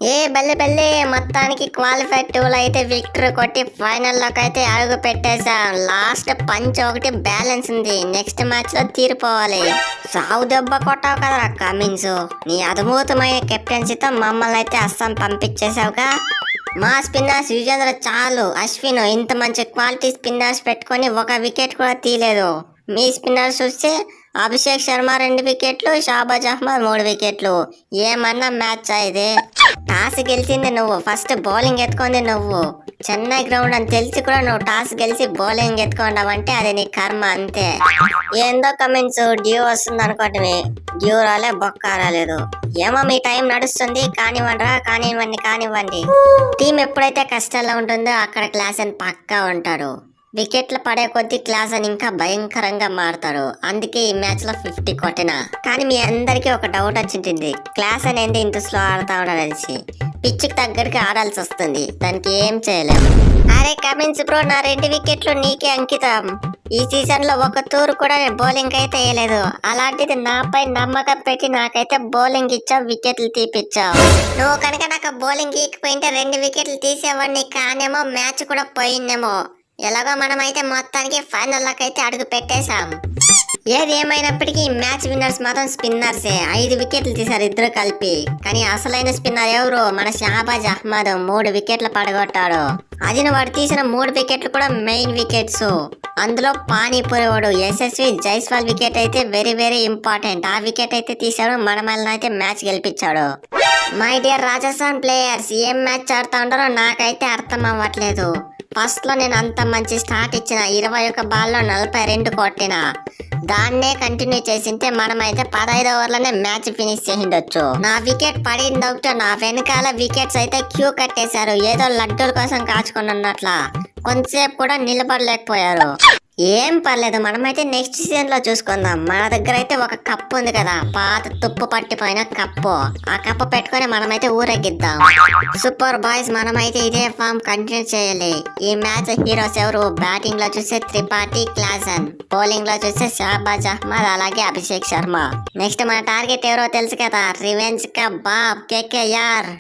ఏ బల్లె బల్లె మొత్తానికి qualified tool అయితే victory కొట్టి ఫైనల్ లోకి అయితే అడుగు పెట్టేశాం. లాస్ట్ పంచ్ ఒకటి బ్యాలెన్స్ ఉంది. నెక్స్ట్ మ్యాచ్ లో తీరిపోవాలి. సావు దెబ్బ కొట్టావు కదరా కమిన్స్. నీ అద్భుతమైన కెప్టెన్సీతో మమ్మల్ని అయితే అస్సాం పంపించేశావుగా. మా స్పిన్నర్స్ యుజేంద్ర చాలు, అశ్విన్ ఇంత మంచి క్వాలిటీ స్పిన్నర్స్ పెట్టుకొని ఒక వికెట్ కూడా తీయలేదు. మీ స్పిన్నర్స్ చూస్తే అభిషేక్ శర్మ 2 వికెట్లు, షాబాజ్ అహ్మద్ 3 వికెట్లు. ఏమన్నా మ్యాచ్ ఇది? టాస్ గెలిచింది నువ్వు, ఫస్ట్ బౌలింగ్ ఎత్తుకుంది నువ్వు. చెన్నై గ్రౌండ్ అని తెలిసి కూడా నువ్వు టాస్ గెలిచి బౌలింగ్ ఎత్తుకున్నావంటే అది నీ కర్మ అంతే. ఏందో కమెంట్స్ డ్యూ వస్తుంది అనుకోవటమే, డ్యూ రాలే, బొక్క రాలేదు. ఏమో మీ టైం నడుస్తుంది, కానివ్వండి. టీం ఎప్పుడైతే కష్టాల్లో ఉంటుందో అక్కడ క్లాస్ అని పక్కా ఉంటాడు. వికెట్లు పడే కొద్దీ క్లాస్ అని ఇంకా భయంకరంగా మారుతారు. అందుకే ఈ మ్యాచ్ లో 50 కొట్టినా. కానీ మీ అందరికి ఒక డౌట్ వచ్చింటుంది, క్లాస్ అనేది ఇంత స్లో ఆడుతా ఉండనేసి. పిచ్చుకి తగ్గడికి ఆడాల్సి వస్తుంది, దానికి ఏం చేయలేము. అరే కమిన్స్ బ్రో, నా 2 వికెట్లు నీకే అంకితం. ఈ సీజన్ లో ఒక తూరు కూడా బౌలింగ్ అయితే వేయలేదు. అలాంటిది నాపై నమ్మకం పెట్టి నాకైతే బౌలింగ్ ఇచ్చావు, వికెట్లు తీపిచ్చావు. నువ్వు కనుక నాకు బౌలింగ్ ఇకపోయింటే 2 వికెట్లు తీసేవాడిని కానేమో, మ్యాచ్ కూడా పోయిందేమో. ఎలాగో మనమైతే మొత్తానికి ఫైనల్ లోకి అయితే అడుగు పెట్టేశాం. ఏది ఏమైనప్పటికీ మ్యాచ్ విన్నర్స్ మాత్రం స్పిన్నర్సే. 5 వికెట్లు తీశారు ఇద్దరు కలిపి. కానీ అసలైన స్పిన్నర్ ఎవరు? మన షాబాజ్ అహ్మద్ 3 వికెట్లు పడగొట్టాడు. అది వాడు తీసిన 3 వికెట్లు కూడా మెయిన్ వికెట్స్. అందులో పానీపూరి వాడు యశస్వి జైస్వాల్ వికెట్ అయితే వెరీ వెరీ ఇంపార్టెంట్. ఆ వికెట్ అయితే తీశాడు, మనమల్ని అయితే మ్యాచ్ గెలిపించాడు. మై డియర్ రాజస్థాన్ ప్లేయర్స్, ఏం మ్యాచ్ ఆడుతా ఉంటారో నాకైతే అర్థం అవ్వట్లేదు. ఫస్ట్ లో నేను అంత మంచి స్టార్ట్ ఇచ్చిన, 21 బాల్లో 42 కొట్టిన. దాన్నే కంటిన్యూ చేసింటే మనమైతే 15 ఓవర్లోనే మ్యాచ్ ఫినిష్ చేసిండొచ్చు. నా వికెట్ పడింది ఒకటి, నా వెనకాల వికెట్స్ అయితే క్యూ కట్టేశారు. ఏదో లడ్డూల కోసం కాచుకున్నట్ల కొంతసేపు కూడా నిలబడలేకపోయారు. ఏం పర్లేదు, మనమైతే నెక్స్ట్ సీజన్ లో చూసుకుందాం. మన దగ్గర అయితే ఒక కప్పు ఉంది కదా, పాత తుప్పు పట్టిపోయిన కప్పు. ఆ కప్పు పెట్టుకొని మనమైతే ఊరేగిద్దాం. సూపర్ బాయ్స్, మనమైతే ఇదే ఫామ్ కంటిన్యూ చేయాలి. ఈ మ్యాచ్ హీరోస్ ఎవరు? బ్యాటింగ్ లో చూస్తే త్రిపాఠి, క్లాసన్. బౌలింగ్ లో చూస్తే షాబాజ్ అహ్మద్, అలాగే అభిషేక్ శర్మ. నెక్స్ట్ మన టార్గెట్ ఎవరో తెలుసు కదా, రివెంజ్ కా బాబ్ కేకేఆర్.